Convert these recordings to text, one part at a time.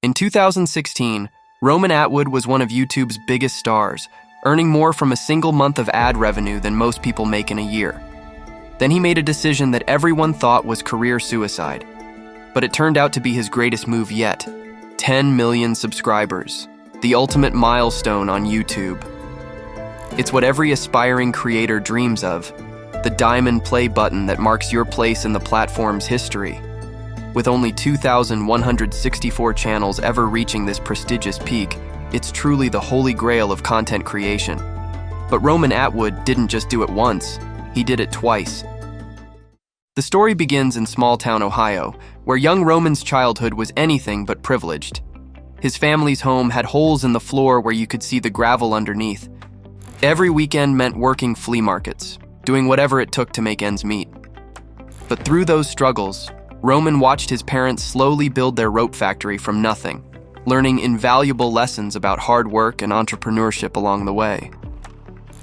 In 2016, Roman Atwood was one of YouTube's biggest stars, earning more from a single month of ad revenue than most people make in a year. Then he made a decision that everyone thought was career suicide, but it turned out to be his greatest move yet. 10 million subscribers, the ultimate milestone on YouTube. It's what every aspiring creator dreams of, the diamond play button that marks your place in the platform's history. With only 2,164 channels ever reaching this prestigious peak, it's truly the holy grail of content creation. But Roman Atwood didn't just do it once, he did it twice. The story begins in small-town Ohio, where young Roman's childhood was anything but privileged. His family's home had holes in the floor where you could see the gravel underneath. Every weekend meant working flea markets, doing whatever it took to make ends meet. But through those struggles, Roman watched his parents slowly build their rope factory from nothing, learning invaluable lessons about hard work and entrepreneurship along the way.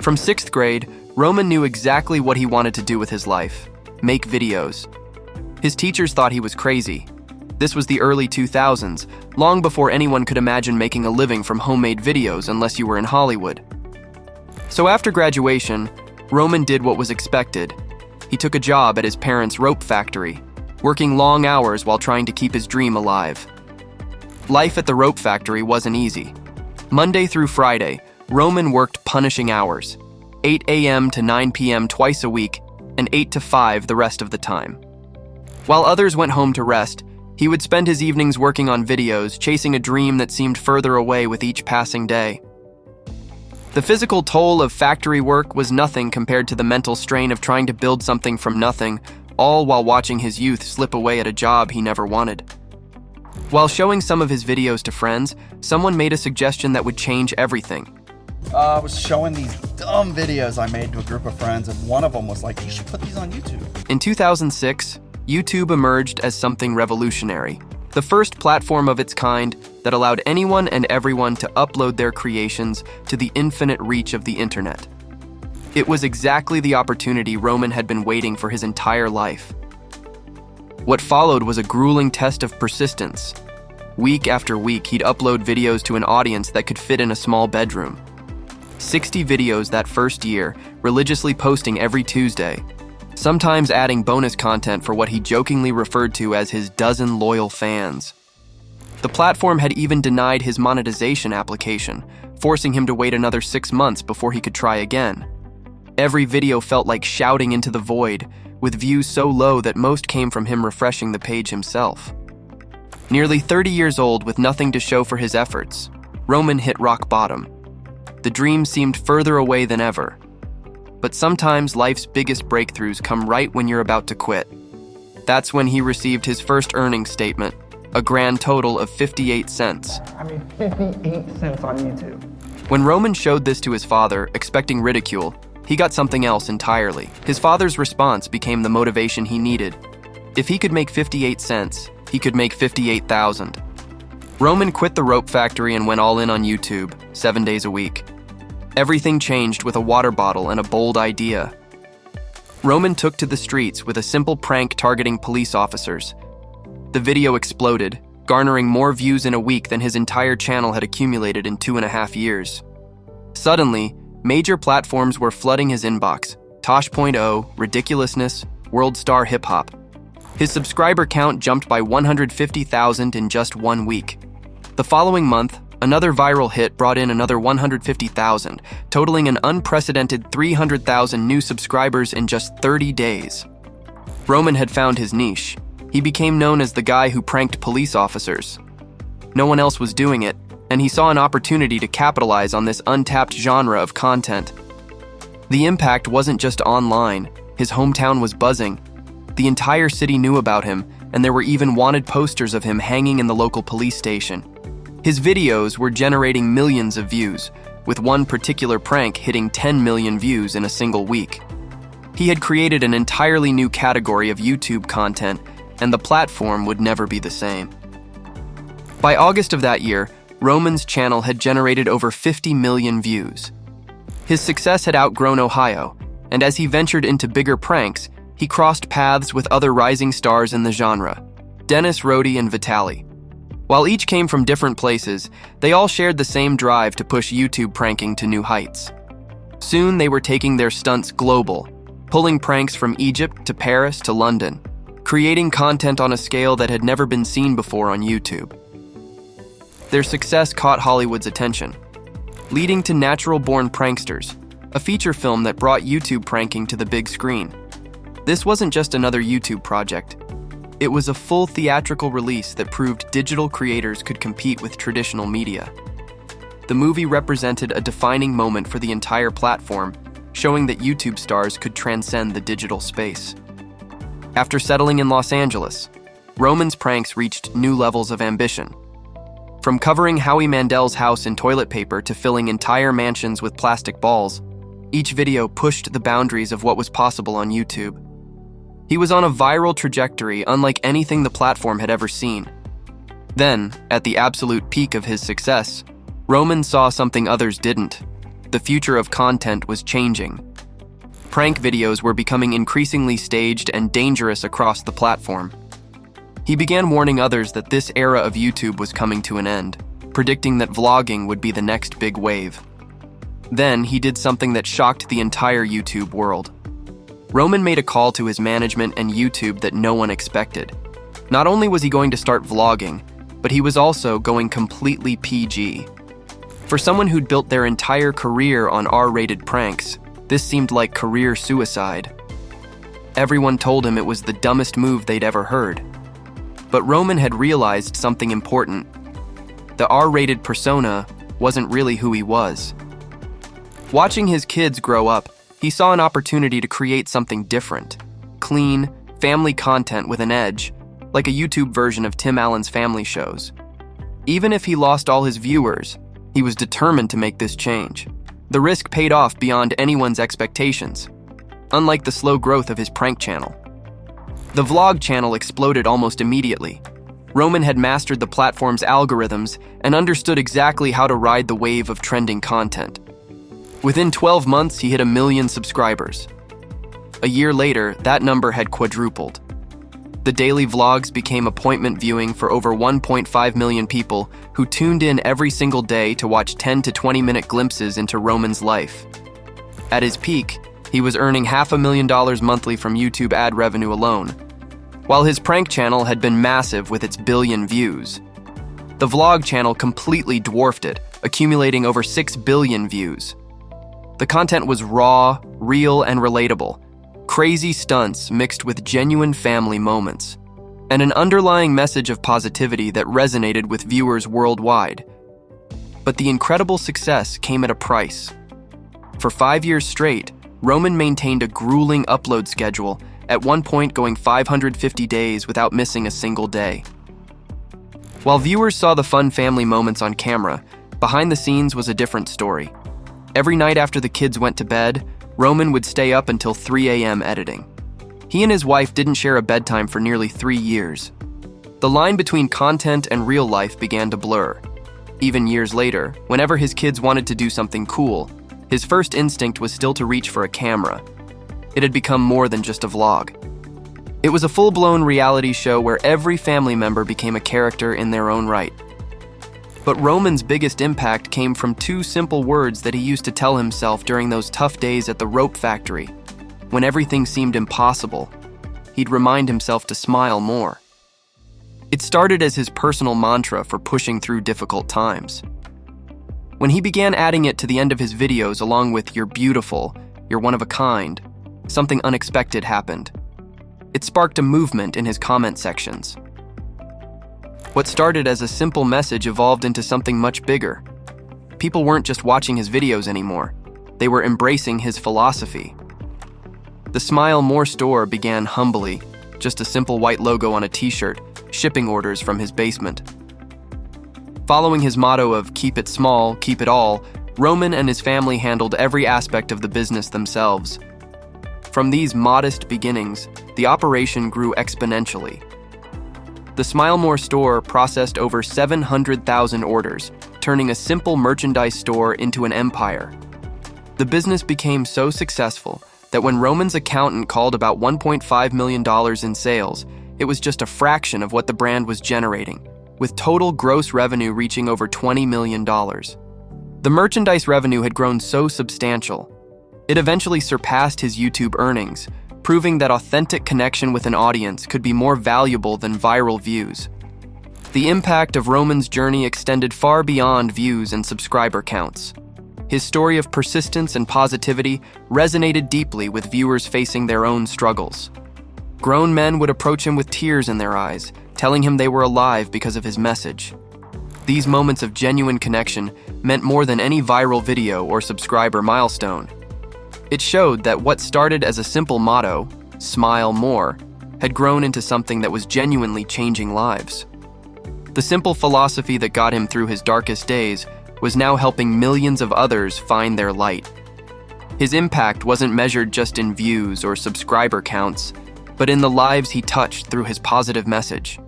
From 6th grade, Roman knew exactly what he wanted to do with his life: make videos. His teachers thought he was crazy. This was the early 2000s, long before anyone could imagine making a living from homemade videos unless you were in Hollywood. So after graduation, Roman did what was expected. He took a job at his parents' rope factory, working long hours while trying to keep his dream alive. Life at the rope factory wasn't easy. Monday through Friday, Roman worked punishing hours, 8 a.m. to 9 p.m. twice a week, and 8 to 5 the rest of the time. While others went home to rest, he would spend his evenings working on videos, chasing a dream that seemed further away with each passing day. The physical toll of factory work was nothing compared to the mental strain of trying to build something from nothing, all while watching his youth slip away at a job he never wanted. While showing some of his videos to friends, someone made a suggestion that would change everything. I was showing these dumb videos I made to a group of friends, and one of them was like, "You should put these on YouTube." In 2006, YouTube emerged as something revolutionary, the first platform of its kind that allowed anyone and everyone to upload their creations to the infinite reach of the internet. It was exactly the opportunity Roman had been waiting for his entire life. What followed was a grueling test of persistence. Week after week, he'd upload videos to an audience that could fit in a small bedroom. 60 videos that first year, religiously posting every Tuesday, sometimes adding bonus content for what he jokingly referred to as his dozen loyal fans. The platform had even denied his monetization application, forcing him to wait another 6 months before he could try again. Every video felt like shouting into the void, with views so low that most came from him refreshing the page himself. Nearly 30 years old with nothing to show for his efforts, Roman hit rock bottom. The dream seemed further away than ever. But sometimes life's biggest breakthroughs come right when you're about to quit. That's when he received his first earnings statement, a grand total of 58 cents. 58 cents on YouTube. When Roman showed this to his father, expecting ridicule, he got something else entirely. His father's response became the motivation he needed. If he could make 58 cents, he could make 58,000. Roman quit the rope factory and went all in on YouTube, 7 days a week. Everything changed with a water bottle and a bold idea. Roman took to the streets with a simple prank targeting police officers. The video exploded, garnering more views in a week than his entire channel had accumulated in 2.5 years. Suddenly, major platforms were flooding his inbox: Tosh.0, Ridiculousness, World Star Hip Hop. His subscriber count jumped by 150,000 in just 1 week. The following month, another viral hit brought in another 150,000, totaling an unprecedented 300,000 new subscribers in just 30 days. Roman had found his niche. He became known as the guy who pranked police officers. No one else was doing it, and he saw an opportunity to capitalize on this untapped genre of content. The impact wasn't just online. His hometown was buzzing. The entire city knew about him, and there were even wanted posters of him hanging in the local police station. His videos were generating millions of views, with one particular prank hitting 10 million views in a single week. He had created an entirely new category of YouTube content, and the platform would never be the same. By August of that year, Roman's channel had generated over 50 million views. His success had outgrown Ohio, and as he ventured into bigger pranks, he crossed paths with other rising stars in the genre, Dennis, Rody, and Vitali. While each came from different places, they all shared the same drive to push YouTube pranking to new heights. Soon, they were taking their stunts global, pulling pranks from Egypt to Paris to London, creating content on a scale that had never been seen before on YouTube. Their success caught Hollywood's attention, leading to Natural Born Pranksters, a feature film that brought YouTube pranking to the big screen. This wasn't just another YouTube project. It was a full theatrical release that proved digital creators could compete with traditional media. The movie represented a defining moment for the entire platform, showing that YouTube stars could transcend the digital space. After settling in Los Angeles, Roman's pranks reached new levels of ambition. From covering Howie Mandel's house in toilet paper to filling entire mansions with plastic balls, each video pushed the boundaries of what was possible on YouTube. He was on a viral trajectory unlike anything the platform had ever seen. Then, at the absolute peak of his success, Roman saw something others didn't. The future of content was changing. Prank videos were becoming increasingly staged and dangerous across the platform. He began warning others that this era of YouTube was coming to an end, predicting that vlogging would be the next big wave. Then, he did something that shocked the entire YouTube world. Roman made a call to his management and YouTube that no one expected. Not only was he going to start vlogging, but he was also going completely PG. For someone who'd built their entire career on R-rated pranks, this seemed like career suicide. Everyone told him it was the dumbest move they'd ever heard. But Roman had realized something important. The R-rated persona wasn't really who he was. Watching his kids grow up, he saw an opportunity to create something different. Clean, family content with an edge, like a YouTube version of Tim Allen's family shows. Even if he lost all his viewers, he was determined to make this change. The risk paid off beyond anyone's expectations, unlike the slow growth of his prank channel. The vlog channel exploded almost immediately. Roman had mastered the platform's algorithms and understood exactly how to ride the wave of trending content. Within 12 months, he hit 1 million subscribers. A year later, that number had quadrupled. The daily vlogs became appointment viewing for over 1.5 million people who tuned in every single day to watch 10 to 20-minute glimpses into Roman's life. At his peak, he was earning $500,000 monthly from YouTube ad revenue alone, while his prank channel had been massive with its 1 billion views. The vlog channel completely dwarfed it, accumulating over 6 billion views. The content was raw, real, and relatable. Crazy stunts mixed with genuine family moments, and an underlying message of positivity that resonated with viewers worldwide. But the incredible success came at a price. For 5 years straight, Roman maintained a grueling upload schedule, at one point going 550 days without missing a single day. While viewers saw the fun family moments on camera, behind the scenes was a different story. Every night after the kids went to bed, Roman would stay up until 3 a.m. editing. He and his wife didn't share a bedtime for nearly 3 years. The line between content and real life began to blur. Even years later, whenever his kids wanted to do something cool, his first instinct was still to reach for a camera. It had become more than just a vlog. It was a full-blown reality show where every family member became a character in their own right. But Roman's biggest impact came from 2 simple words that he used to tell himself during those tough days at the rope factory. When everything seemed impossible, he'd remind himself to smile more. It started as his personal mantra for pushing through difficult times. When he began adding it to the end of his videos along with "You're beautiful," "You're one of a kind," something unexpected happened. It sparked a movement in his comment sections. What started as a simple message evolved into something much bigger. People weren't just watching his videos anymore. They were embracing his philosophy. The Smile More store began humbly, just a simple white logo on a t-shirt, shipping orders from his basement. Following his motto of "keep it small, keep it all," Roman and his family handled every aspect of the business themselves. From these modest beginnings, the operation grew exponentially. The Smile More store processed over 700,000 orders, turning a simple merchandise store into an empire. The business became so successful that when Roman's accountant called about $1.5 million in sales, it was just a fraction of what the brand was generating, with total gross revenue reaching over $20 million. The merchandise revenue had grown so substantial, it eventually surpassed his YouTube earnings, proving that authentic connection with an audience could be more valuable than viral views. The impact of Roman's journey extended far beyond views and subscriber counts. His story of persistence and positivity resonated deeply with viewers facing their own struggles. Grown men would approach him with tears in their eyes, telling him they were alive because of his message. These moments of genuine connection meant more than any viral video or subscriber milestone. It showed that what started as a simple motto, "Smile more," had grown into something that was genuinely changing lives. The simple philosophy that got him through his darkest days was now helping millions of others find their light. His impact wasn't measured just in views or subscriber counts, but in the lives he touched through his positive message.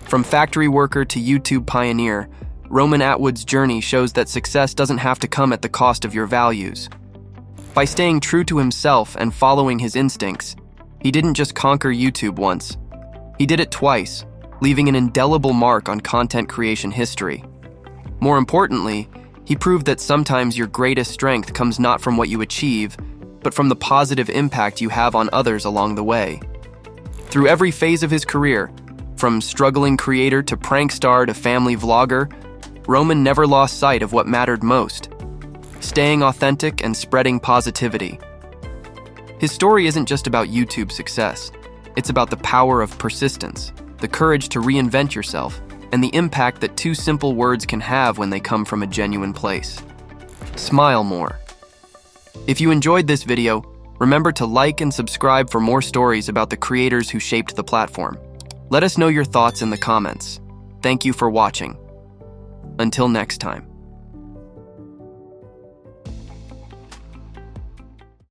From factory worker to YouTube pioneer, Roman Atwood's journey shows that success doesn't have to come at the cost of your values. By staying true to himself and following his instincts, he didn't just conquer YouTube once. He did it twice, leaving an indelible mark on content creation history. More importantly, he proved that sometimes your greatest strength comes not from what you achieve, but from the positive impact you have on others along the way. Through every phase of his career, from struggling creator to prank star to family vlogger, Roman never lost sight of what mattered most: staying authentic and spreading positivity. His story isn't just about YouTube success. It's about the power of persistence, the courage to reinvent yourself, and the impact that two simple words can have when they come from a genuine place. Smile more. If you enjoyed this video, remember to like and subscribe for more stories about the creators who shaped the platform. Let us know your thoughts in the comments. Thank you for watching. Until next time.